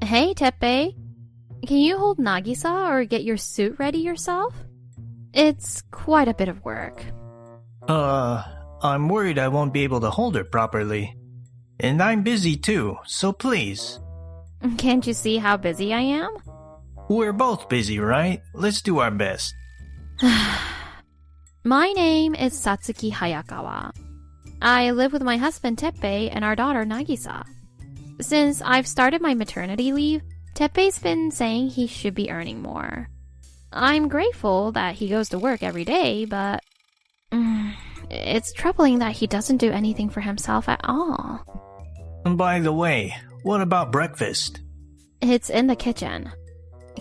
Hey, Teppei. Can you hold Nagisa or get your suit ready yourself? It's quite a bit of work. I'm worried I won't be able to hold her properly. And I'm busy too, so please. Can't you see how busy I am? We're both busy, right? Let's do our best. My name is Satsuki Hayakawa. I live with my husband Teppei and our daughter Nagisa. Since I've started my maternity leave, Teppei's been saying he should be earning more. I'm grateful that he goes to work every day, but it's troubling that he doesn't do anything for himself at all. By the way, what about breakfast? It's in the kitchen.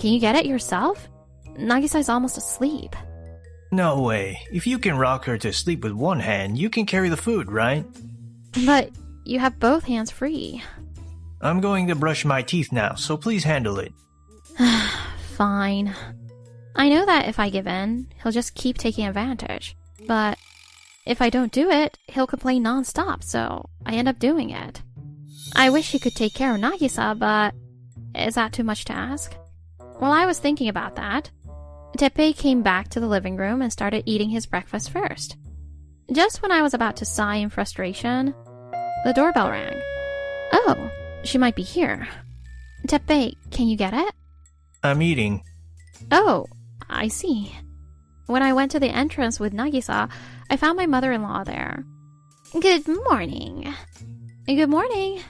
Can you get it yourself? Nagisa's almost asleep. No way. If you can rock her to sleep with one hand, you can carry the food, right? But you have both hands free. I'm going to brush my teeth now, so please handle it. Fine. I know that if I give in, he'll just keep taking advantage. But if I don't do it, he'll complain non-stop, so I end up doing it. I wish he could take care of Nagisa, but is that too much to ask? While I was thinking about that, Teppei came back to the living room and started eating his breakfast first. Just when I was about to sigh in frustration, the doorbell rang. Oh, she might be here. Teppei, can you get it? I'm eating. Oh, I see. When I went to the entrance with Nagisa, I found my mother-in-law there. Good morning. Good morning.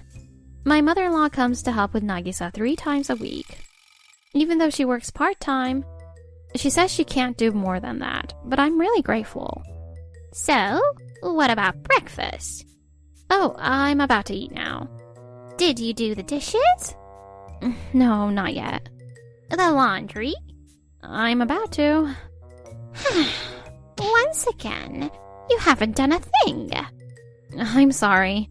My mother-in-law comes to help with Nagisa 3 times a week. Even though she works part-time, she says she can't do more than that, but I'm really grateful. So, what about breakfast? Oh, I'm about to eat now. Did you do the dishes? No, not yet. The laundry? I'm about to. Once again, you haven't done a thing. I'm sorry.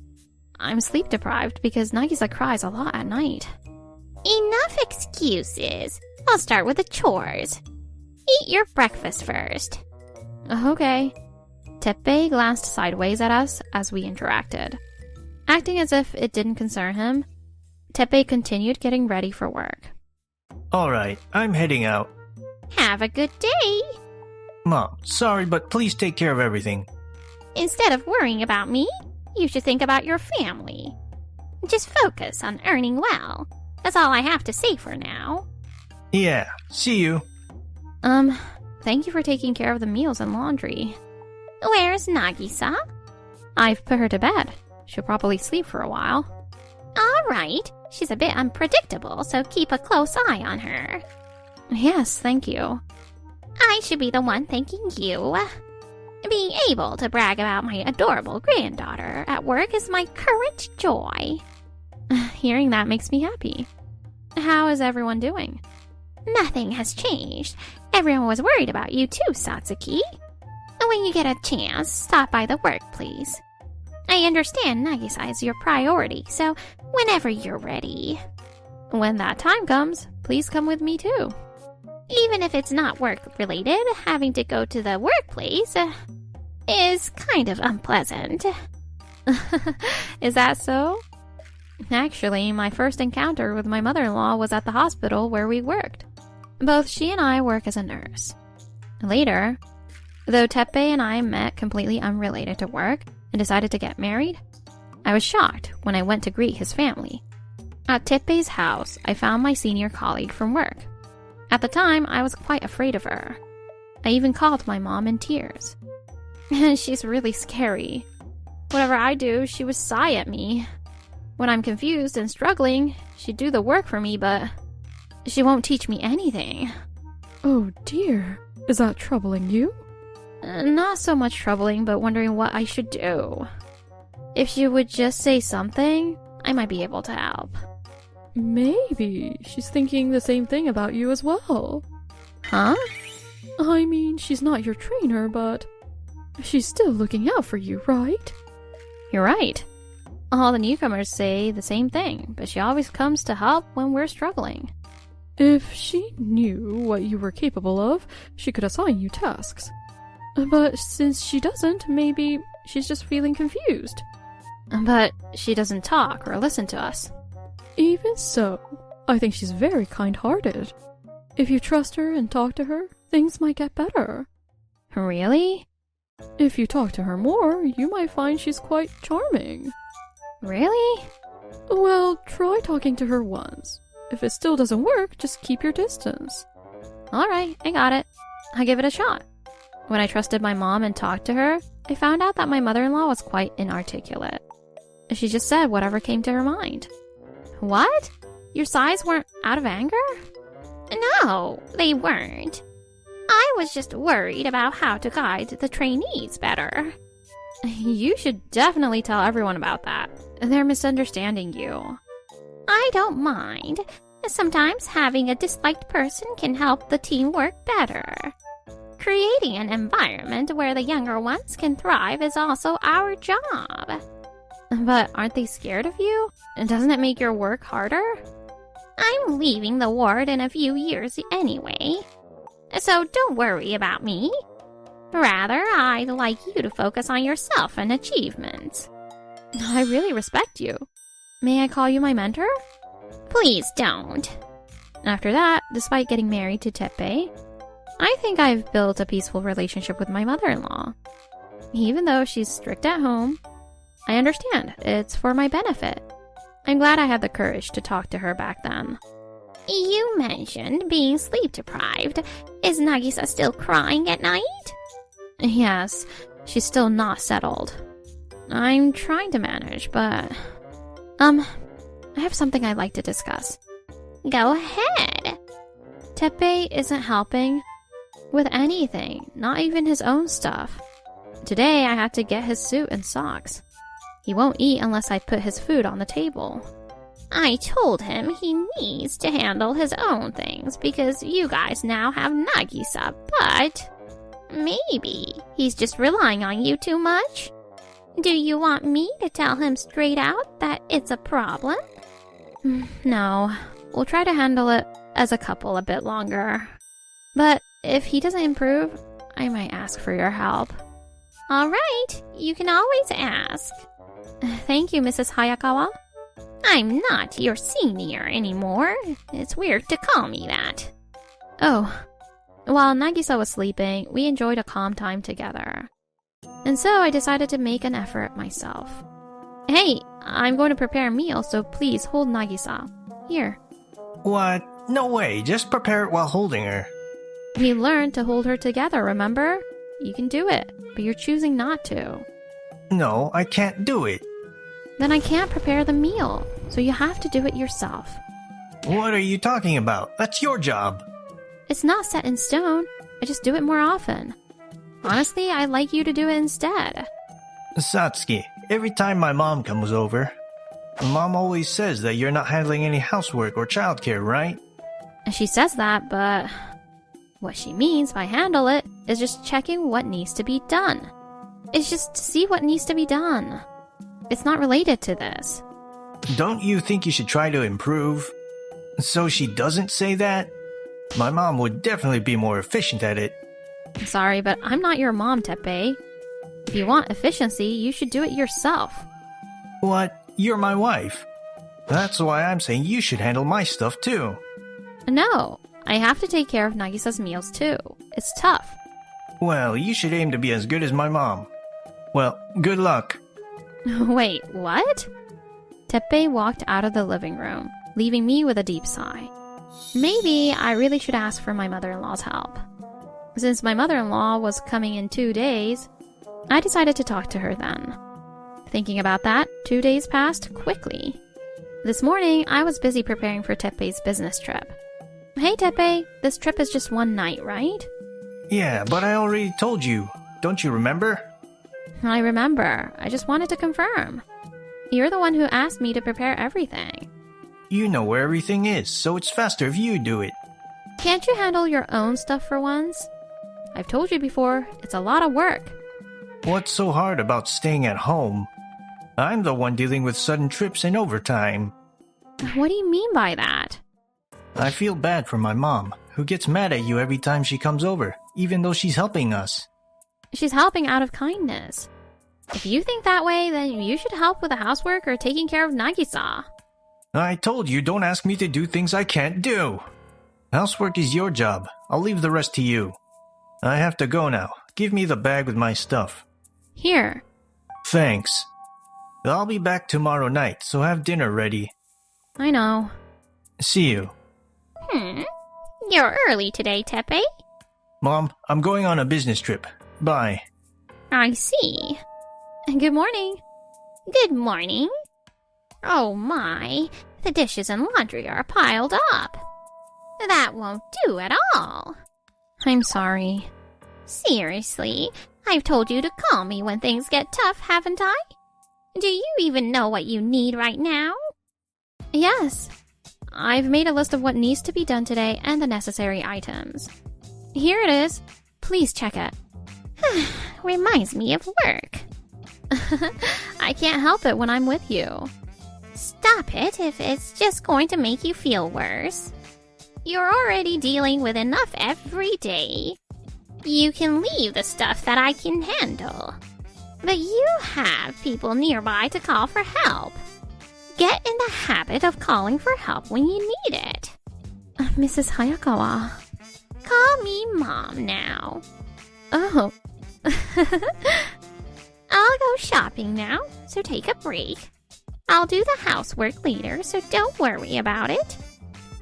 I'm sleep deprived because Nagisa cries a lot at night. Enough excuses. I'll start with the chores. Eat your breakfast first. Okay. Teppei glanced sideways at us as we interacted. Acting as if it didn't concern him, Teppei continued getting ready for work. Alright, I'm heading out. Have a good day. Mom, sorry, but please take care of everything. Instead of worrying about me, you should think about your family. Just focus on earning well. That's all I have to say for now. Yeah, see you. Thank you for taking care of the meals and laundry. Where's Nagisa? I've put her to bed. She'll probably sleep for a while. All right. She's a bit unpredictable, so keep a close eye on her. Yes, thank you. I should be the one thanking you. Being able to brag about my adorable granddaughter at work is my current joy. Hearing that makes me happy. How is everyone doing? Nothing has changed. Everyone was worried about you too, Satsuki. When you get a chance, stop by the work, please. I understand Nagisa is your priority, so whenever you're ready. When that time comes, please come with me too. Even if it's not work-related, having to go to the workplace is kind of unpleasant. Is that so? Actually, my first encounter with my mother-in-law was at the hospital where we worked. Both she and I work as a nurse. Later, though Teppei and I met completely unrelated to work and decided to get married, I was shocked when I went to greet his family. At Teppei's house, I found my senior colleague from work. At the time, I was quite afraid of her. I even called my mom in tears. She's really scary. Whatever I do, she would sigh at me. When I'm confused and struggling, she'd do the work for me, but she won't teach me anything. Oh dear, is that troubling you? Not so much troubling, but wondering what I should do. If she would just say something, I might be able to help. Maybe she's thinking the same thing about you as well. Huh? I mean, she's not your trainer, but she's still looking out for you, right? You're right. All the newcomers say the same thing, but she always comes to help when we're struggling. If she knew what you were capable of, she could assign you tasks. But since she doesn't, maybe she's just feeling confused. But she doesn't talk or listen to us. Even so, I think she's very kind-hearted. If you trust her and talk to her, things might get better. Really? If you talk to her more, you might find she's quite charming. Really? Well, try talking to her once. If it still doesn't work, just keep your distance. Alright, I got it. I'll give it a shot. When I trusted my mom and talked to her, I found out that my mother-in-law was quite inarticulate. She just said whatever came to her mind. What? Your sighs weren't out of anger? No, they weren't. I was just worried about how to guide the trainees better. You should definitely tell everyone about that. They're misunderstanding you. I don't mind. Sometimes having a disliked person can help the team work better. Creating an environment where the younger ones can thrive is also our job. But aren't they scared of you? Doesn't it make your work harder? I'm leaving the ward in a few years anyway, so don't worry about me. Rather, I'd like you to focus on yourself and achievements. I really respect you. May I call you my mentor? Please don't. After that, despite getting married to Teppei, I think I've built a peaceful relationship with my mother-in-law. Even though she's strict at home, I understand it's for my benefit. I'm glad I had the courage to talk to her back then. You mentioned being sleep-deprived. Is Nagisa still crying at night? Yes, she's still not settled. I'm trying to manage, but... I have something I'd like to discuss. Go ahead. Teppei isn't helping with anything, not even his own stuff. Today I had to get his suit and socks. He won't eat unless I put his food on the table. I told him he needs to handle his own things because you guys now have Nagisa, but maybe he's just relying on you too much. Do you want me to tell him straight out that it's a problem? No, we'll try to handle it as a couple a bit longer. But if he doesn't improve, I might ask for your help. Alright, you can always ask. Thank you, Mrs. Hayakawa. I'm not your senior anymore. It's weird to call me that. Oh, while Nagisa was sleeping, we enjoyed a calm time together. And so I decided to make an effort myself. Hey, I'm going to prepare a meal, so please hold Nagisa. Here. What? No way, just prepare it while holding her. We learned to hold her together, remember? You can do it, but you're choosing not to. No, I can't do it. Then I can't prepare the meal, so you have to do it yourself. What are you talking about? That's your job. It's not set in stone. I just do it more often. Honestly, I'd like you to do it instead. Satsuki, every time my mom comes over, Mom always says that you're not handling any housework or childcare, right? She says that, but what she means by handle it is just checking what needs to be done. It's just to see what needs to be done. It's not related to this. Don't you think you should try to improve? So she doesn't say that? My mom would definitely be more efficient at it. Sorry, but I'm not your mom, Teppei. If you want efficiency, you should do it yourself. What? You're my wife. That's why I'm saying you should handle my stuff too. No, I have to take care of Nagisa's meals too. It's tough. Well, you should aim to be as good as my mom. Well, good luck. Wait, what? Teppei walked out of the living room, leaving me with a deep sigh. Maybe I really should ask for my mother-in-law's help. Since my mother-in-law was coming in 2 days, I decided to talk to her then. Thinking about that, 2 days passed quickly. This morning, I was busy preparing for Teppei's business trip. Hey Teppei, this trip is just one night, right? Yeah, but I already told you. Don't you remember? I remember. I just wanted to confirm. You're the one who asked me to prepare everything. You know where everything is, so it's faster if you do it. Can't you handle your own stuff for once? I've told you before, it's a lot of work. What's so hard about staying at home? I'm the one dealing with sudden trips and overtime. What do you mean by that? I feel bad for my mom, who gets mad at you every time she comes over, even though she's helping us. She's helping out of kindness. If you think that way, then you should help with the housework or taking care of Nagisa. I told you don't ask me to do things I can't do. Housework is your job. I'll leave the rest to you. I have to go now. Give me the bag with my stuff. Here. Thanks. I'll be back tomorrow night, so have dinner ready. I know. See you. You're early today, Tepe. Mom, I'm going on a business trip. Bye. I see. Good morning. Good morning. Oh my, the dishes and laundry are piled up. That won't do at all. I'm sorry. Seriously, I've told you to call me when things get tough, haven't I? Do you even know what you need right now? Yes. I've made a list of what needs to be done today and the necessary items. Here it is. Please check it. Reminds me of work. I can't help it when I'm with you. Stop it if it's just going to make you feel worse. You're already dealing with enough every day. You can leave the stuff that I can handle. But you have people nearby to call for help. Get in the habit of calling for help when you need it. Mrs. Hayakawa. Call me Mom now. Oh. I'll go shopping now, so take a break. I'll do the housework later, so don't worry about it.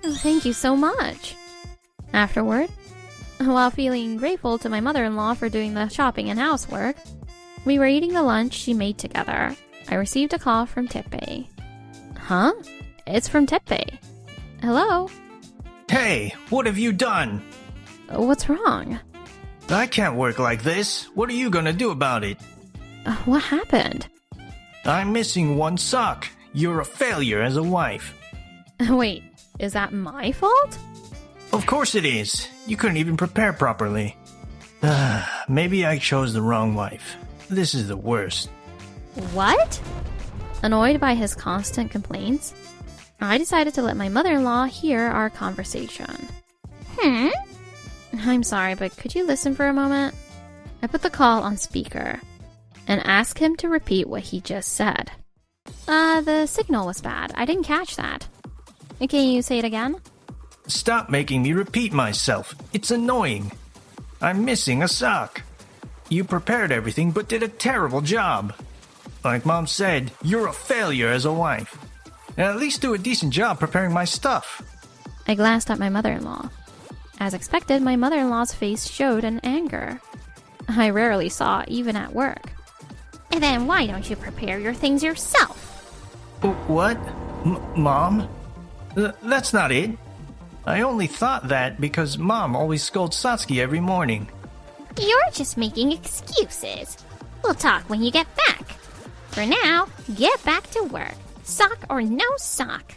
Thank you so much. Afterward, while feeling grateful to my mother-in-law for doing the shopping and housework, we were eating the lunch she made together. I received a call from Teppei. Huh? It's from Teppei. Hello? Hey, what have you done? What's wrong? I can't work like this. What are you gonna do about it? What happened? I'm missing one sock. You're a failure as a wife. Wait, is that my fault? Of course it is. You couldn't even prepare properly. Maybe I chose the wrong wife. This is the worst. What? Annoyed by his constant complaints, I decided to let my mother-in-law hear our conversation. I'm sorry, but could you listen for a moment? I put the call on speaker and asked him to repeat what he just said. The signal was bad. I didn't catch that. Can you say it again? Stop making me repeat myself. It's annoying. I'm missing a sock. You prepared everything but did a terrible job. Like Mom said, you're a failure as a wife. And at least do a decent job preparing my stuff. I glanced at my mother-in-law. As expected, my mother-in-law's face showed an anger I rarely saw even at work. And then why don't you prepare your things yourself? What? Mom? That's not it. I only thought that because Mom always scolds Satsuki every morning. You're just making excuses. We'll talk when you get back. For now, get back to work. Sock or no sock.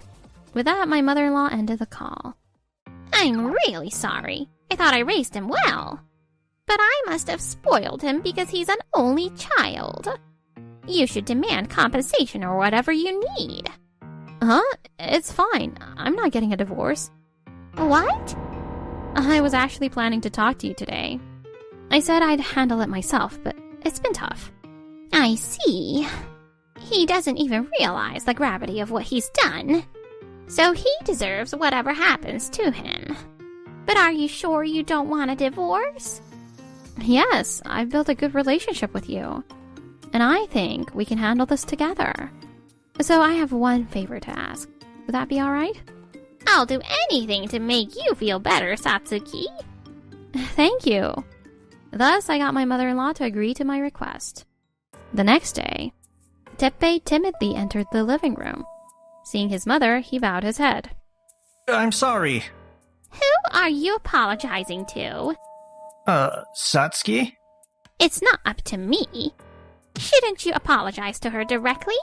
With that, my mother-in-law ended the call. I'm really sorry. I thought I raised him well. But I must have spoiled him because he's an only child. You should demand compensation or whatever you need. Huh? It's fine. I'm not getting a divorce. What? I was actually planning to talk to you today. I said I'd handle it myself, but it's been tough. I see. He doesn't even realize the gravity of what he's done. So he deserves whatever happens to him. But are you sure you don't want a divorce? Yes, I've built a good relationship with you. And I think we can handle this together. So I have one favor to ask. Would that be alright? I'll do anything to make you feel better, Satsuki. Thank you. Thus, I got my mother-in-law to agree to my request. The next day, Teppei timidly entered the living room. Seeing his mother, he bowed his head. I'm sorry. Who are you apologizing to? Satsuki? It's not up to me. Shouldn't you apologize to her directly?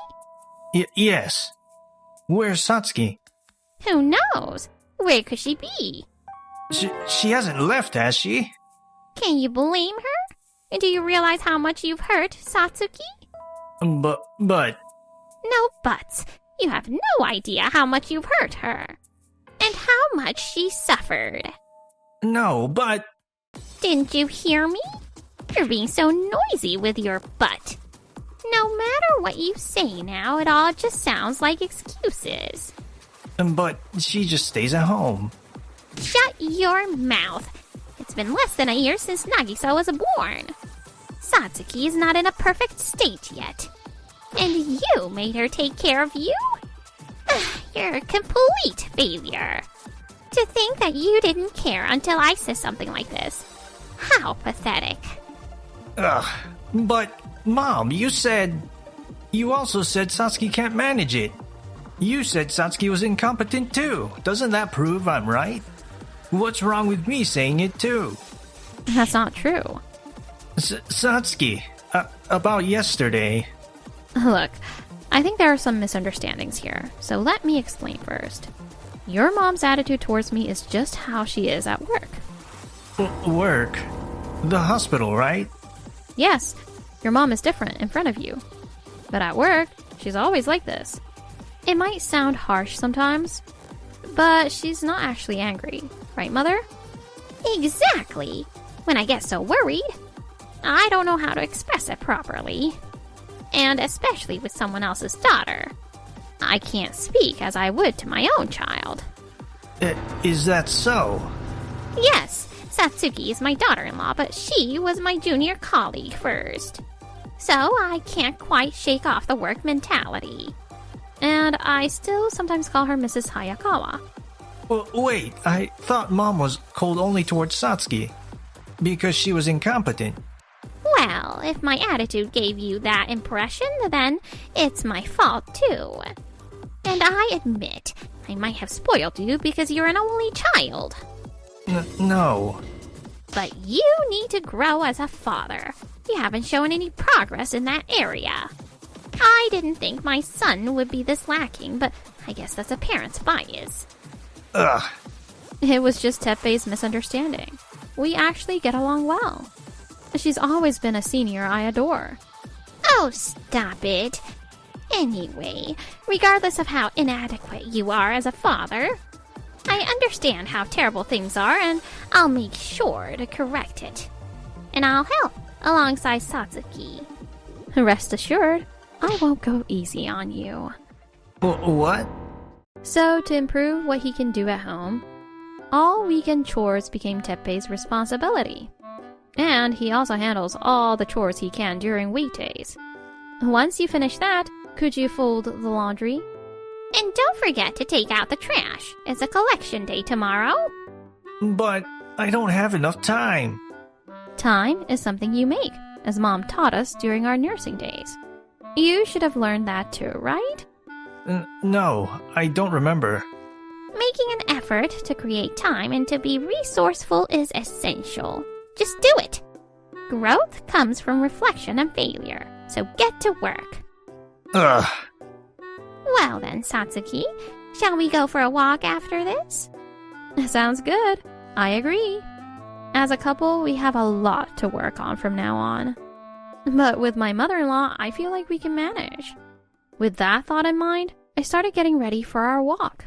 Yes. Where's Satsuki? Who knows? Where could she be? She hasn't left, has she? Can you blame her? And do you realize how much you've hurt Satsuki? But... No buts. You have no idea how much you've hurt her. And how much she suffered. No, but... Didn't you hear me? You're being so noisy with your butt. No matter what you say now, it all just sounds like excuses. But she just stays at home. Shut your mouth. It's been less than a year since Nagisa was born. Satsuki is not in a perfect state yet. And you made her take care of you? You're a complete failure. To think that you didn't care until I said something like this. How pathetic. But, Mom, you also said Satsuki can't manage it. You said Satsuki was incompetent too. Doesn't that prove I'm right? What's wrong with me saying it too? That's not true. Satsuki, about yesterday. Look, I think there are some misunderstandings here, so let me explain first. Your mom's attitude towards me is just how she is at work. Work? The hospital, right? Yes, your mom is different in front of you. But at work, she's always like this. It might sound harsh sometimes, but she's not actually angry. Right, Mother? Exactly. When I get so worried, I don't know how to express it properly. And especially with someone else's daughter. I can't speak as I would to my own child. Is that so? Yes, Satsuki is my daughter-in-law, but she was my junior colleague first. So I can't quite shake off the work mentality. And I still sometimes call her Mrs. Hayakawa. Well, wait, I thought Mom was cold only towards Satsuki because she was incompetent. Well, if my attitude gave you that impression, then it's my fault too. And I admit, I might have spoiled you because you're an only child. No. But you need to grow as a father. You haven't shown any progress in that area. I didn't think my son would be this lacking, but I guess that's a parent's bias. Ugh. It was just Teppei's misunderstanding. We actually get along well. She's always been a senior I adore. Oh, stop it. Anyway, regardless of how inadequate you are as a father, I understand how terrible things are, and I'll make sure to correct it. And I'll help alongside Satsuki. Rest assured, I won't go easy on you. What? So, to improve what he can do at home, all weekend chores became Teppei's responsibility. And he also handles all the chores he can during weekdays. Once you finish that, could you fold the laundry? And don't forget to take out the trash. It's a collection day tomorrow. But I don't have enough time. Time is something you make, as Mom taught us during our nursing days. You should have learned that too, right? No, I don't remember. Making an effort to create time and to be resourceful is essential. Just do it. Growth comes from reflection and failure, so get to work. Ugh. Well then, Satsuki, shall we go for a walk after this? Sounds good. I agree. As a couple, we have a lot to work on from now on. But with my mother-in-law, I feel like we can manage. With that thought in mind, I started getting ready for our walk.